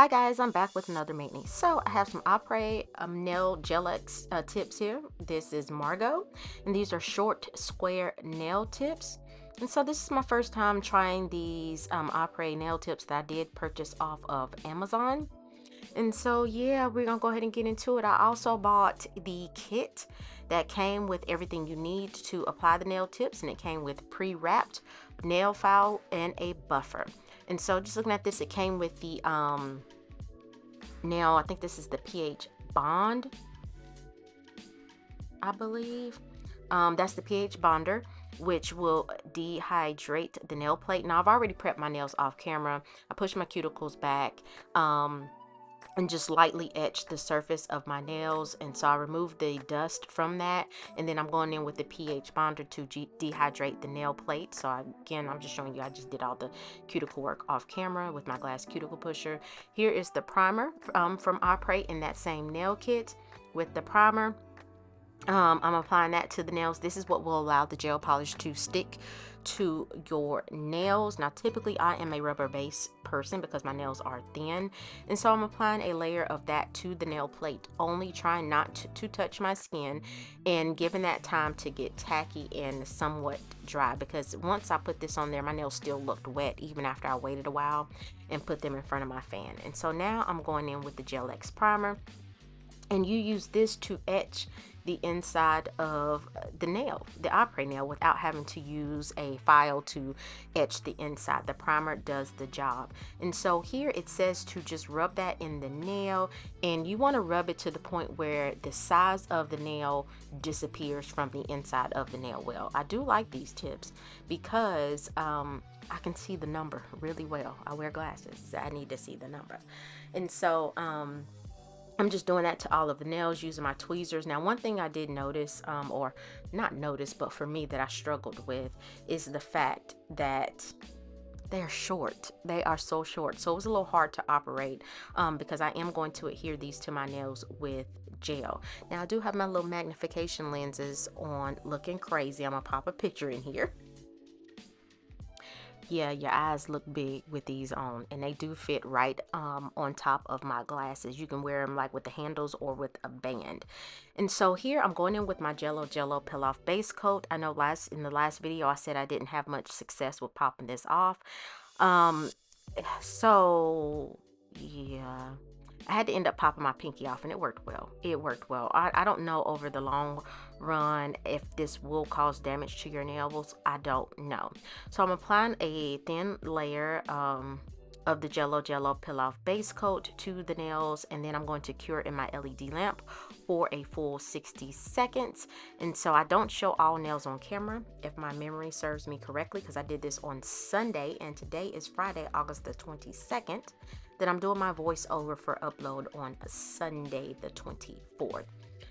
Hi guys, I'm back with another maintenance. So I have some Opera nail gel X tips here. This is Margot, and these are short square nail tips. And so this is my first time trying these Opera nail tips that I did purchase off of Amazon. And so yeah, we're gonna go ahead and get into it. I also bought the kit that came with everything you need to apply the nail tips, and it came with pre-wrapped nail file and a buffer. And so just looking at this, it came with the nail, I think this is the pH bond, I believe. That's the pH bonder, which will dehydrate the nail plate. Now I've already prepped my nails off camera. I pushed my cuticles back and just lightly etched the surface of my nails, and so I removed the dust from that, and then I'm going in with the pH bonder to dehydrate the nail plate. So again, I'm just showing you I just did all the cuticle work off camera with my glass cuticle pusher. Here is the primer from Opera in that same nail kit with the primer. I'm applying that to the nails. This is what will allow the gel polish to stick to your nails. Now typically I am a rubber base person because my nails are thin, and so I'm applying a layer of that to the nail plate, only trying not to touch my skin and giving that time to get tacky and somewhat dry, because once I put this on there, my nails still looked wet even after I waited a while and put them in front of my fan. And so now I'm going in with the Gel X primer, and you use this to etch the inside of the nail, the Opera nail, without having to use a file to etch the inside. The primer does the job. And so here it says to just rub that in the nail, and you want to rub it to the point where the size of the nail disappears from the inside of the nail. Well, I do like these tips because I can see the number really well. I wear glasses, so I need to see the number. And so I'm just doing that to all of the nails using my tweezers. Now, one thing I did notice, or not notice, but for me that I struggled with, is the fact that they're short. They are so short. So it was a little hard to operate because I am going to adhere these to my nails with gel. Now, I do have my little magnification lenses on looking crazy. I'm going to pop a picture in here. Yeah, your eyes look big with these on, and they do fit right on top of my glasses. You can wear them like with the handles or with a band. And so here I'm going in with my Jello Peel Off Base Coat. I know in the last video I said I didn't have much success with popping this off. So yeah, I had to end up popping my pinky off, and it worked well. It worked well. I don't know over the long run if this will cause damage to your nails. I don't know. So I'm applying a thin layer of the Jello Peel Off Base Coat to the nails, and then I'm going to cure in my LED lamp for a full 60 seconds. And so I don't show all nails on camera, if my memory serves me correctly, because I did this on Sunday, and today is Friday, August the 22nd. Then I'm doing my voiceover for upload on Sunday the 24th.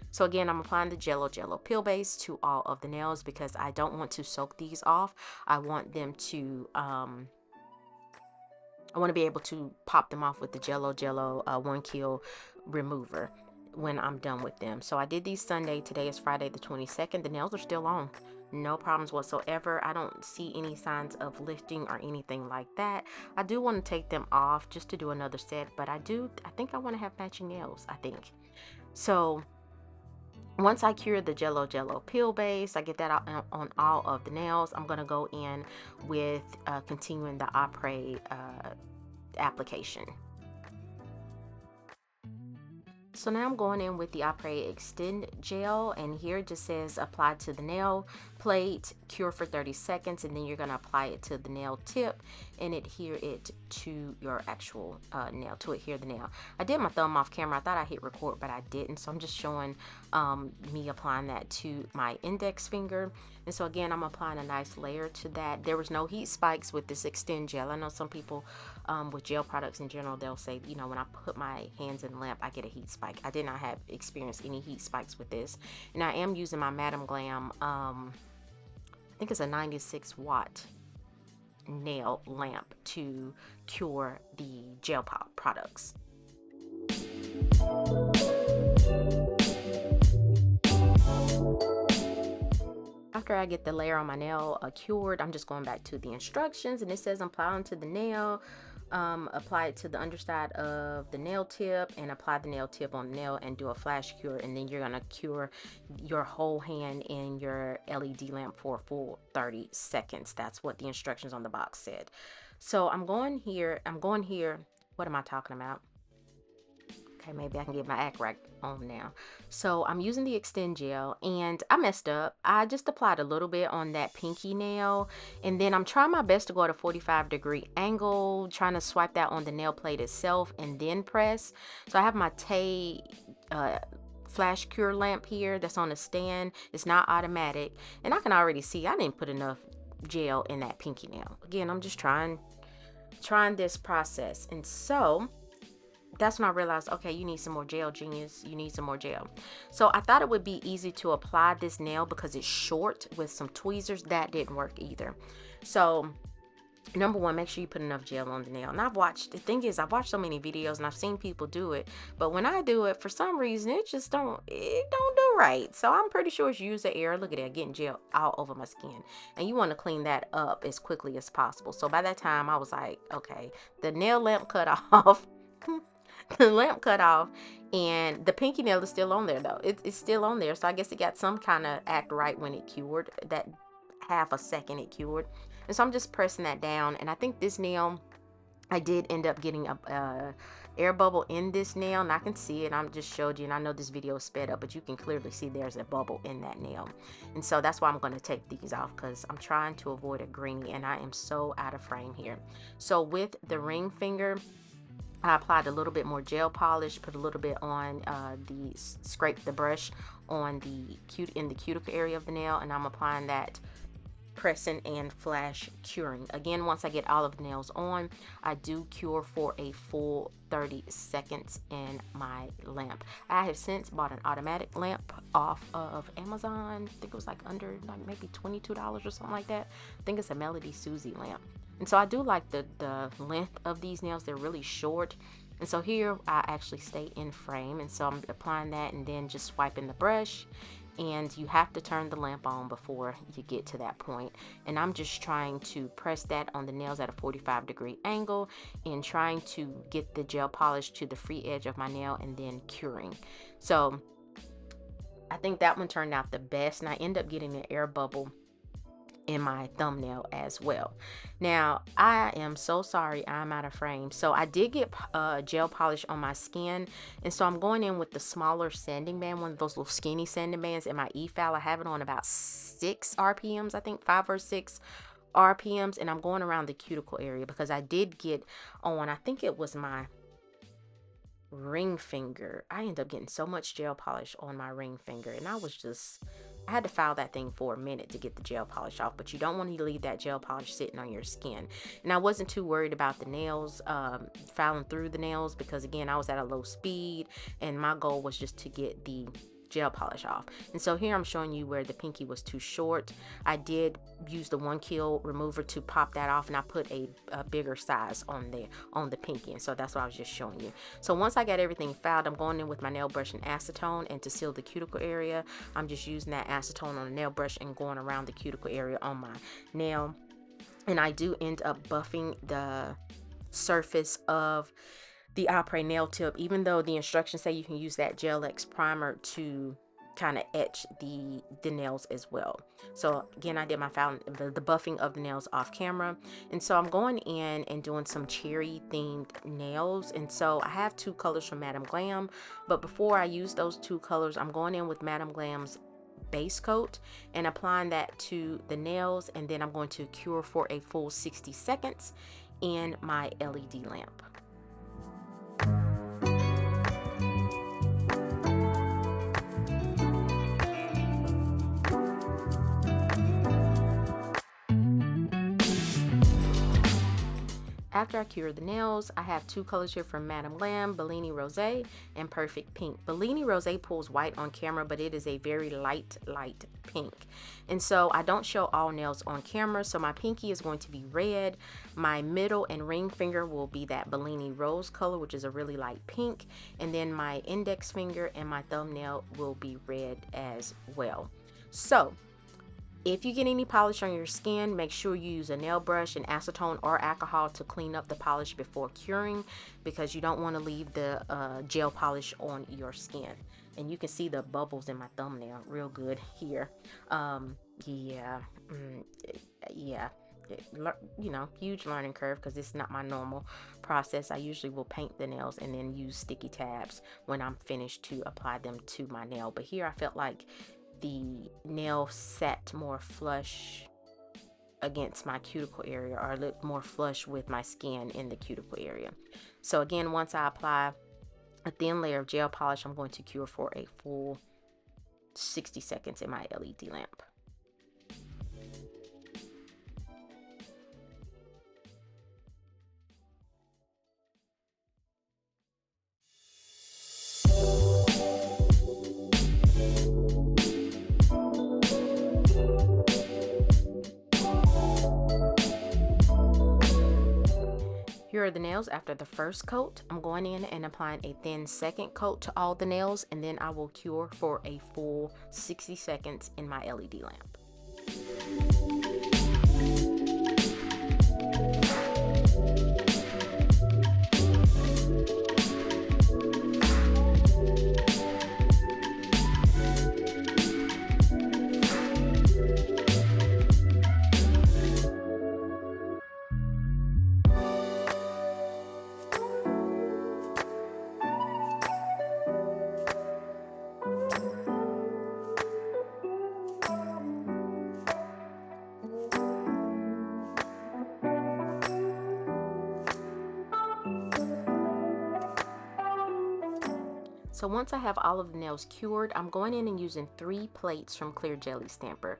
So again, I'm applying the Jello Peel Base to all of the nails because I don't want to soak these off. I want them to I want to be able to pop them off with the Jello 1 kill remover when I'm done with them. So I did these Sunday. Today is Friday the 22nd. The nails are still on. No problems whatsoever. I don't see any signs of lifting or anything like that. I do want to take them off just to do another set, but I think I want to have matching nails, I think. So once I cure the Jello Peel Base, I get that out on all of the nails. I'm going to go in with continuing the Opera application. So now I'm going in with the Opera Extend Gel, and here it just says apply to the nail plate, cure for 30 seconds, and then you're going to apply it to the nail tip and adhere it to your actual nail, to adhere the nail. I did my thumb off camera. I thought I hit record, but I didn't, so I'm just showing me applying that to my index finger. And so again, I'm applying a nice layer to that. There was no heat spikes with this Extend Gel. I know some people with gel products in general, they'll say, you know, when I put my hands in the lamp, I get a heat spike. I did not have experienced any heat spikes with this. And I am using my Madam Glam, I think it's a 96 watt nail lamp to cure the gel pop products. After I get the layer on my nail cured, I'm just going back to the instructions, and it says apply onto the nail apply it to the underside of the nail tip and apply the nail tip on the nail and do a flash cure, and then you're gonna cure your whole hand in your LED lamp for a full 30 seconds. That's what the instructions on the box said. So I'm going here, what am I talking about? Okay, maybe I can get my act right on now. So I'm using the extend gel, and I messed up. I just applied a little bit on that pinky nail, and then I'm trying my best to go at a 45-degree angle, trying to swipe that on the nail plate itself and then press. So I have my Tay flash cure lamp here that's on a stand. It's not automatic, and I can already see I didn't put enough gel in that pinky nail. Again, I'm just trying this process, and so that's when I realized, okay, you need some more gel, genius. You need some more gel. So I thought it would be easy to apply this nail because it's short with some tweezers. That didn't work either. So number one, make sure you put enough gel on the nail. And I've watched so many videos and I've seen people do it, but when I do it, for some reason, it don't do right. So I'm pretty sure it's user error. Look at that, getting gel all over my skin. And you want to clean that up as quickly as possible. So by that time I was like, okay, the nail lamp cut off. The lamp cut off, and the pinky nail is still on there though. It's still on there, so I guess it got some kind of act right when it cured. That half a second it cured, and so I'm just pressing that down. And I think this nail, I did end up getting a air bubble in this nail, and I can see it. I'm just showed you, and I know this video is sped up, but you can clearly see there's a bubble in that nail. And so that's why I'm going to take these off, because I'm trying to avoid a greenie, and I am so out of frame here. So with the ring finger, I applied a little bit more gel polish, put a little bit on scrape the brush on the cuticle area of the nail, and I'm applying that, pressing and flash curing. Again, once I get all of the nails on, I do cure for a full 30 seconds in my lamp. I have since bought an automatic lamp off of Amazon. I think it was like under maybe $22 or something like that. I think it's a 𝑻𝒊𝒔𝒉 lamp. And so I do like the length of these nails. They're really short. And so here I actually stay in frame. And so I'm applying that and then just swiping the brush. And you have to turn the lamp on before you get to that point. And I'm just trying to press that on the nails at a 45-degree angle and trying to get the gel polish to the free edge of my nail and then curing. So I think that one turned out the best. And I end up getting an air bubble in my thumbnail as well. Now I am so sorry, I'm out of frame. So I did get gel polish on my skin, and so I'm going in with the smaller sanding band, one of those little skinny sanding bands in my 𝑒𝒊. I have it on about 6 RPMs, I think 5 or 6 RPMs, and I'm going around the cuticle area because I did get on, I think it was my ring finger. I ended up getting so much gel polish on my ring finger, and I had to file that thing for a minute to get the gel polish off, but you don't want to leave that gel polish sitting on your skin. And I wasn't too worried about the nails, filing through the nails, because again, I was at a low speed and my goal was just to get the gel polish off. And so here I'm showing you where the pinky was too short. I did use the 1 remover to pop that off, and I put a bigger size on the pinky, and so that's what I was just showing you. So once I got everything filed, I'm going in with my nail brush and acetone, and to seal the cuticle area, I'm just using that acetone on the nail brush and going around the cuticle area on my nail. And I do end up buffing the surface of the Après nail tip, even though the instructions say you can use that Gel X primer to kind of etch the nails as well. So again, I did my the buffing of the nails off camera, and so I'm going in and doing some cherry themed nails. And so I have 2 colors from Madam Glam, but before I use those 2 colors, I'm going in with Madam Glam's base coat and applying that to the nails, and then I'm going to cure for a full 60 seconds in my LED lamp. After I cure the nails, I have 2 colors here from Madam Glam, Bellini Rosé and Perfect Pink. Bellini Rosé pulls white on camera, but it is a very light pink. And so I don't show all nails on camera, so my pinky is going to be red. My middle and ring finger will be that Bellini Rose color, which is a really light pink. And then my index finger and my thumbnail will be red as well. So If you get any polish on your skin, make sure you use a nail brush and acetone or alcohol to clean up the polish before curing, because you don't want to leave the gel polish on your skin. And you can see the bubbles in my thumbnail real good here. Yeah, yeah. You know, huge learning curve because it's not my normal process. I usually will paint the nails and then use sticky tabs when I'm finished to apply them to my nail. But here I felt like the nail sat more flush against my cuticle area, or looked more flush with my skin in the cuticle area. So again, once I apply a thin layer of gel polish, I'm going to cure for a full 60 seconds in my LED lamp. Here are the nails after the first coat. I'm going in and applying a thin second coat to all the nails, and then I will cure for a full 60 seconds in my LED lamp. So once I have all of the nails cured, I'm going in and using 3 plates from Clear Jelly Stamper.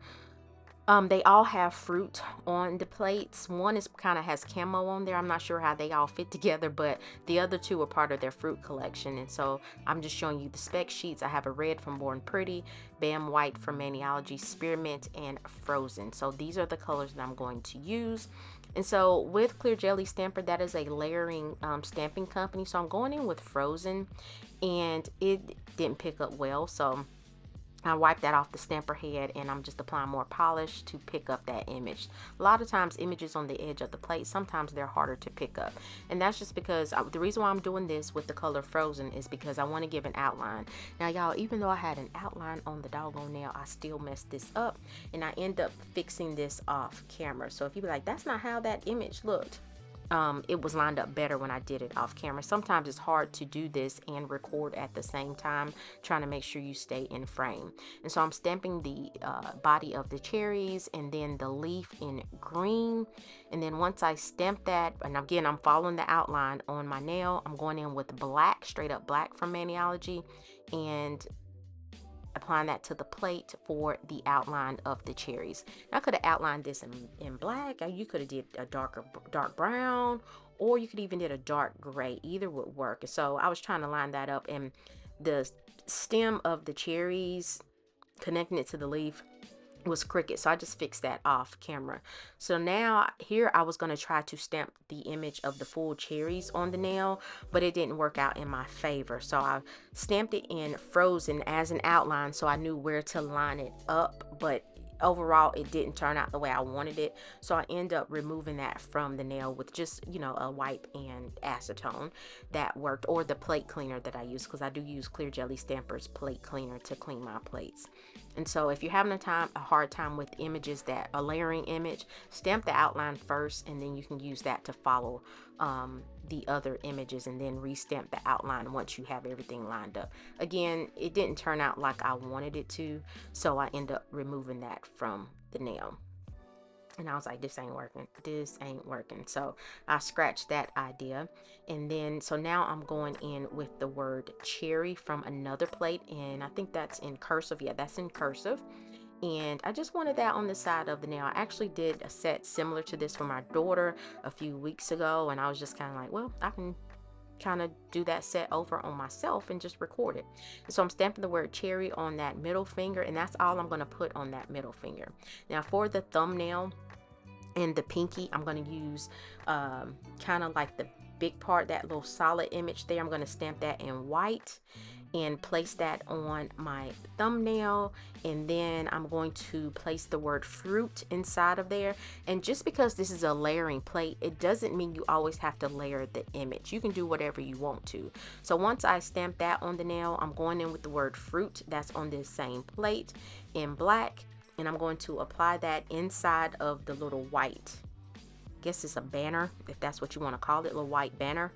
They all have fruit on the plates. One is kind of has camo on there. I'm not sure how they all fit together, but the other 2 are part of their fruit collection. And so I'm just showing you the spec sheets. I have a red from Born Pretty, Bam White from Maniology, Spearmint, and Frozen. So these are the colors that I'm going to use. And so with Clear Jelly Stamper, that is a layering stamping company. So I'm going in with Frozen, and it didn't pick up well. So I wiped that off the stamper head, and I'm just applying more polish to pick up that image. A lot of times images on the edge of the plate, sometimes they're harder to pick up. And that's just because the reason why I'm doing this with the color Frozen is because I want to give an outline. Now y'all, even though I had an outline on the doggone nail, I still messed this up, and I end up fixing this off camera. So if you be like, that's not how that image looked, it was lined up better when I did it off camera. Sometimes it's hard to do this and record at the same time, trying to make sure you stay in frame. And so I'm stamping the body of the cherries and then the leaf in green. And then once I stamp that, and again, I'm following the outline on my nail, I'm going in with black, straight up black from Maniology, and applying that to the plate for the outline of the cherries. Now, I could have outlined this in black, or you could have did a dark brown, or you could even did a dark gray. Either would work. So I was trying to line that up, and the stem of the cherries, connecting it to the leaf, was crooked, so I just fixed that off camera. So now here I was going to try to stamp the image of the full cherries on the nail, but it didn't work out in my favor. So I stamped it in Frozen as an outline, so I knew where to line it up, but overall it didn't turn out the way I wanted it. So I end up removing that from the nail with just, you know, a wipe and acetone. That worked, or the plate cleaner that I use, because I do use Clear Jelly Stamper's plate cleaner to clean my plates. And so if you're having a hard time with images that a layering image, stamp the outline first, and then you can use that to follow the other images, and then restamp the outline once you have everything lined up. Again, it didn't turn out like I wanted it to, so I end up removing that from the nail. And I was like, this ain't working. So I scratched that idea. And then, so now I'm going in with the word cherry from another plate, and I think that's in cursive. Yeah, that's in cursive. And I just wanted that on the side of the nail. I actually did a set similar to this for my daughter a few weeks ago, and I was just kind of like, well, I can kind of do that set over on myself and just record it. And so I'm stamping the word cherry on that middle finger, and that's all I'm going to put on that middle finger. Now for the thumbnail, In the pinky, I'm going to use kind of like the big part, that little solid image there. I'm going to stamp that in white and place that on my thumbnail, and then I'm going to place the word fruit inside of there. And just because this is a layering plate, it doesn't mean you always have to layer the image. You can do whatever you want to. So once I stamp that on the nail, I'm going in with the word fruit that's on this same plate in black, and I'm going to apply that inside of the little white, I guess it's a banner, if that's what you want to call it, a little white banner.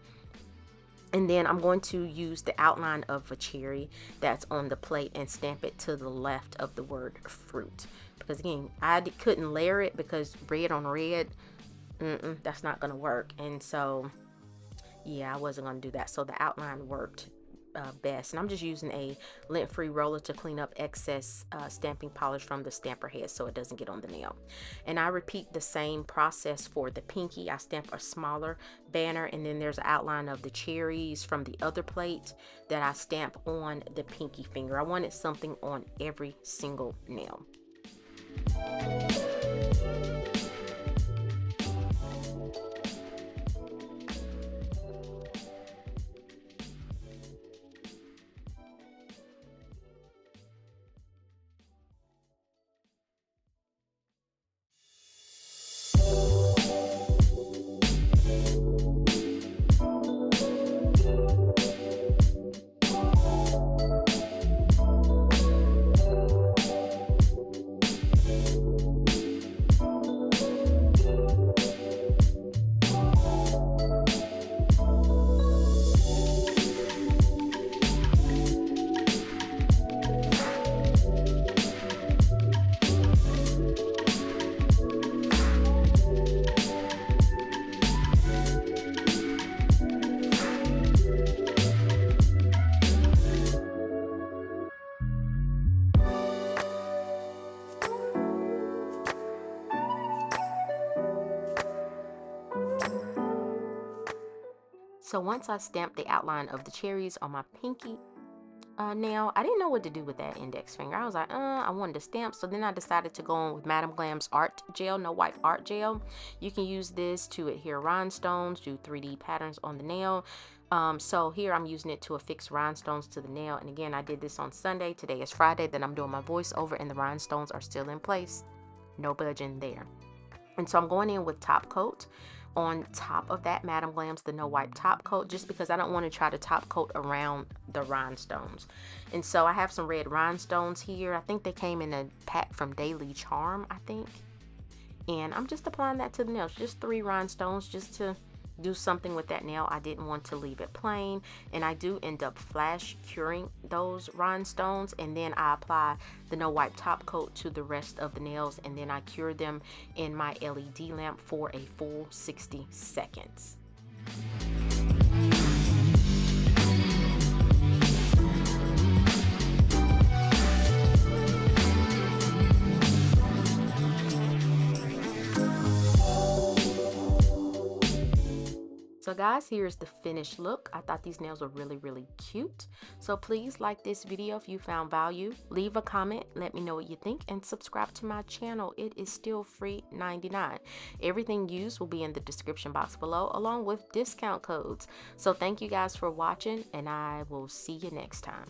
And then I'm going to use the outline of a cherry that's on the plate and stamp it to the left of the word fruit. Because again, I couldn't layer it because red on red, that's not going to work. And so, yeah, I wasn't going to do that. So the outline worked best. And I'm just using a lint-free roller to clean up excess stamping polish from the stamper head so it doesn't get on the nail. And I repeat the same process for the pinky. I stamp a smaller banner, and then there's an outline of the cherries from the other plate that I stamp on the pinky finger. I wanted something on every single nail. So once I stamped the outline of the cherries on my pinky nail, I didn't know what to do with that index finger. I was like, I wanted to stamp. So then I decided to go on with 𝑻𝒊𝒔𝒉's art gel, no wipe art gel. You can use this to adhere rhinestones, do 3D patterns on the nail. So here I'm using it to affix rhinestones to the nail. And again, I did this on Sunday. Today is Friday. Then I'm doing my voiceover, and the rhinestones are still in place. No budging there. And so I'm going in with top coat on top of that 𝑻𝒊𝒔𝒉's the no wipe top coat, just because I don't want to try to top coat around the rhinestones. And so I have some red rhinestones here. I think they came in a pack from Daily Charm, I think. And I'm just applying that to the nails, just 3 rhinestones, just to do something with that nail. I didn't want to leave it plain, and I do end up flash curing those rhinestones, and then I apply the no wipe top coat to the rest of the nails, and then I cure them in my LED lamp for a full 60 seconds. So guys, here's the finished look. I thought these nails were really, really cute. So please like this video if you found value. Leave a comment, let me know what you think, and subscribe to my channel. It is still free $99. Everything used will be in the description box below, along with discount codes. So thank you guys for watching, and I will see you next time.